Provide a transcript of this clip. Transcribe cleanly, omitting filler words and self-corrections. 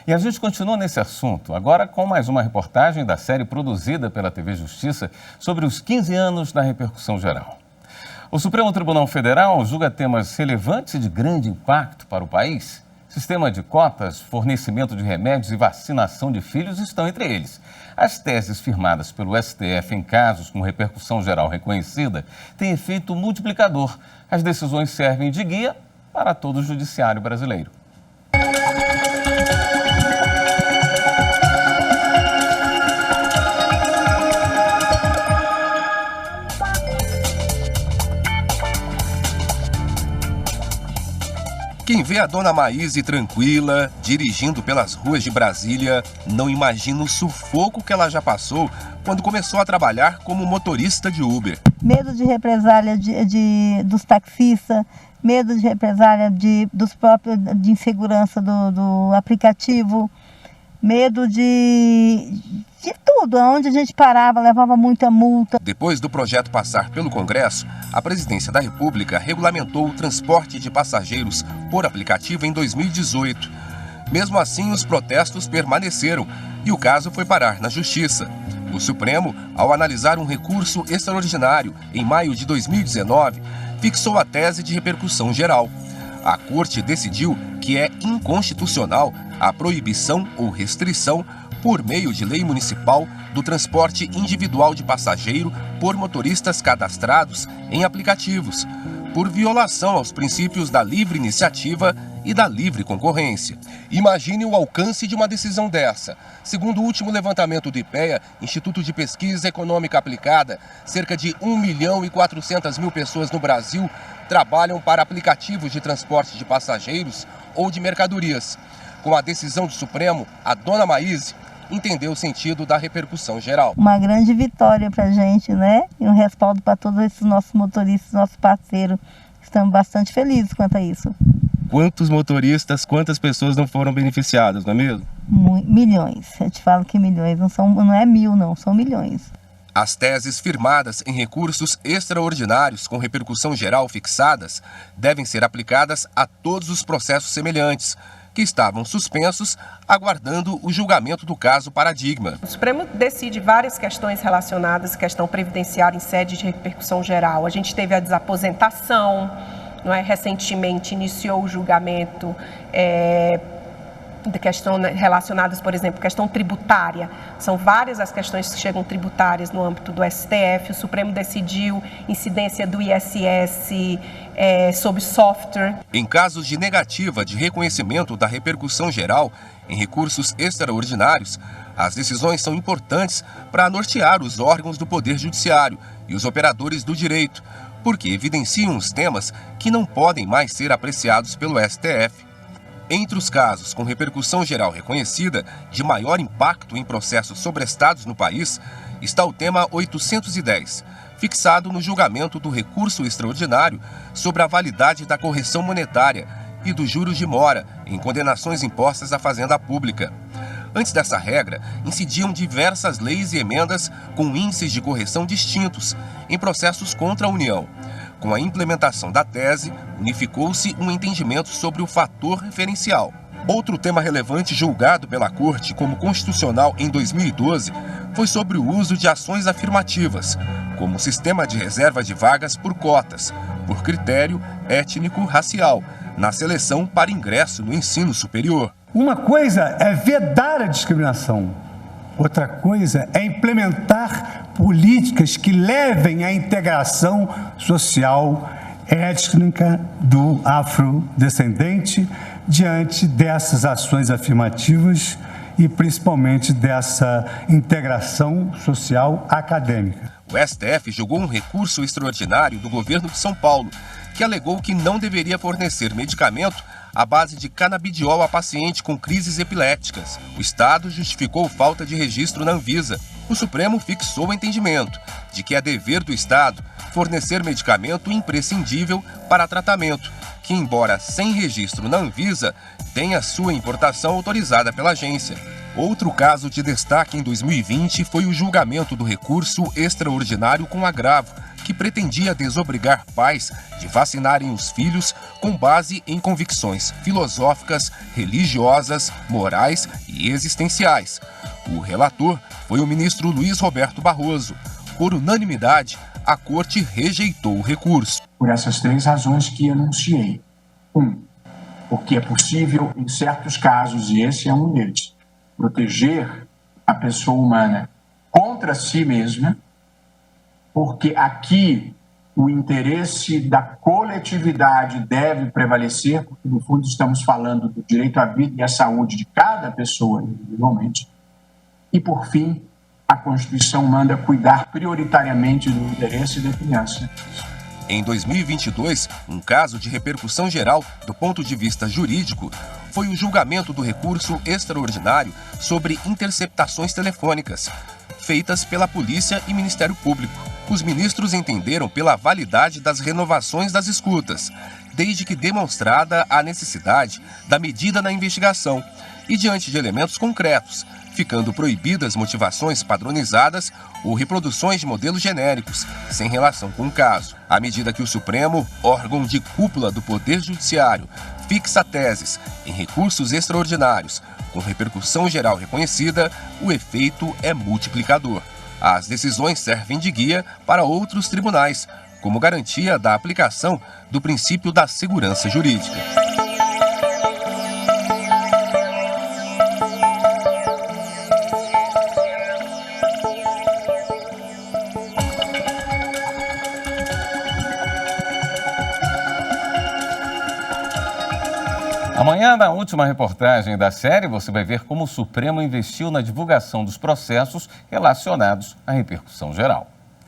E a gente continua nesse assunto, agora com mais uma reportagem da série produzida pela TV Justiça sobre os 15 anos da repercussão geral. O Supremo Tribunal Federal julga temas relevantes e de grande impacto para o país. Sistema de cotas, fornecimento de remédios e vacinação de filhos estão entre eles. As teses firmadas pelo STF em casos com repercussão geral reconhecida têm efeito multiplicador. As decisões servem de guia para todo o judiciário brasileiro. Quem vê a dona Maíse tranquila, dirigindo pelas ruas de Brasília, não imagina o sufoco que ela já passou quando começou a trabalhar como motorista de Uber. Medo de represália dos taxistas, medo de represália dos próprios de insegurança do aplicativo, medo de tudo. Onde a gente parava, levava muita multa. Depois do projeto passar pelo Congresso, a Presidência da República regulamentou o transporte de passageiros por aplicativo em 2018. Mesmo assim, os protestos permaneceram e o caso foi parar na Justiça. O Supremo, ao analisar um recurso extraordinário em maio de 2019, fixou a tese de repercussão geral. A Corte decidiu que é inconstitucional a proibição ou restrição, por meio de lei municipal, do transporte individual de passageiro por motoristas cadastrados em aplicativos, por violação aos princípios da livre iniciativa e da livre concorrência. Imagine o alcance de uma decisão dessa. Segundo o último levantamento do IPEA, Instituto de Pesquisa Econômica Aplicada, cerca de 1.400.000 pessoas no Brasil trabalham para aplicativos de transporte de passageiros ou de mercadorias. Com a decisão do Supremo, a dona Maíse entendeu o sentido da repercussão geral. Uma grande vitória para a gente, né? E um respaldo para todos esses nossos motoristas, nossos parceiros. Estamos bastante felizes quanto a isso. Quantos motoristas, quantas pessoas não foram beneficiadas, não é mesmo? Milhões. Eu te falo que milhões. Não é mil, não. São milhões. As teses firmadas em recursos extraordinários com repercussão geral fixadas devem ser aplicadas a todos os processos semelhantes, que estavam suspensos, aguardando o julgamento do caso Paradigma. O Supremo decide várias questões relacionadas à questão previdenciária em sede de repercussão geral. A gente teve a desaposentação, não é? Recentemente iniciou o julgamento de questões relacionadas, por exemplo, questão tributária. São várias as questões que chegam tributárias no âmbito do STF. O Supremo decidiu incidência do ISS sobre software. Em casos de negativa de reconhecimento da repercussão geral em recursos extraordinários, as decisões são importantes para nortear os órgãos do Poder Judiciário e os operadores do direito, porque evidenciam os temas que não podem mais ser apreciados pelo STF. Entre os casos com repercussão geral reconhecida, de maior impacto em processos sobrestados no país, está o tema 810, fixado no julgamento do recurso extraordinário sobre a validade da correção monetária e dos juros de mora em condenações impostas à Fazenda Pública. Antes dessa regra, incidiam diversas leis e emendas com índices de correção distintos em processos contra a União. Com a implementação da tese, unificou-se um entendimento sobre o fator referencial. Outro tema relevante julgado pela Corte como constitucional em 2012 foi sobre o uso de ações afirmativas, como o sistema de reserva de vagas por cotas, por critério étnico-racial, na seleção para ingresso no ensino superior. Uma coisa é vedar a discriminação, outra coisa é implementar políticas que levem à integração social étnica do afrodescendente diante dessas ações afirmativas e principalmente dessa integração social acadêmica. O STF julgou um recurso extraordinário do governo de São Paulo, que alegou que não deveria fornecer medicamento à base de canabidiol a paciente com crises epilépticas. O Estado justificou falta de registro na Anvisa. O Supremo fixou o entendimento de que é dever do Estado fornecer medicamento imprescindível para tratamento, que, embora sem registro na Anvisa, tenha sua importação autorizada pela agência. Outro caso de destaque em 2020 foi o julgamento do recurso extraordinário com agravo, que pretendia desobrigar pais de vacinarem os filhos com base em convicções filosóficas, religiosas, morais e existenciais. O relator foi o ministro Luiz Roberto Barroso. Por unanimidade, a Corte rejeitou o recurso. Por essas 3 razões que enunciei. 1. Porque é possível, em certos casos, e esse é um deles, proteger a pessoa humana contra si mesma, porque aqui o interesse da coletividade deve prevalecer, porque no fundo estamos falando do direito à vida e à saúde de cada pessoa individualmente. E por fim, a Constituição manda cuidar prioritariamente do interesse da criança. Em 2022, um caso de repercussão geral do ponto de vista jurídico foi o julgamento do recurso extraordinário sobre interceptações telefônicas, feitas pela Polícia e Ministério Público. Os ministros entenderam pela validade das renovações das escutas, desde que demonstrada a necessidade da medida na investigação e diante de elementos concretos, ficando proibidas motivações padronizadas ou reproduções de modelos genéricos, sem relação com o caso. À medida que o Supremo, órgão de cúpula do Poder Judiciário, fixa teses em recursos extraordinários com repercussão geral reconhecida, o efeito é multiplicador. As decisões servem de guia para outros tribunais, como garantia da aplicação do princípio da segurança jurídica. Amanhã, na última reportagem da série, você vai ver como o Supremo investiu na divulgação dos processos relacionados à repercussão geral.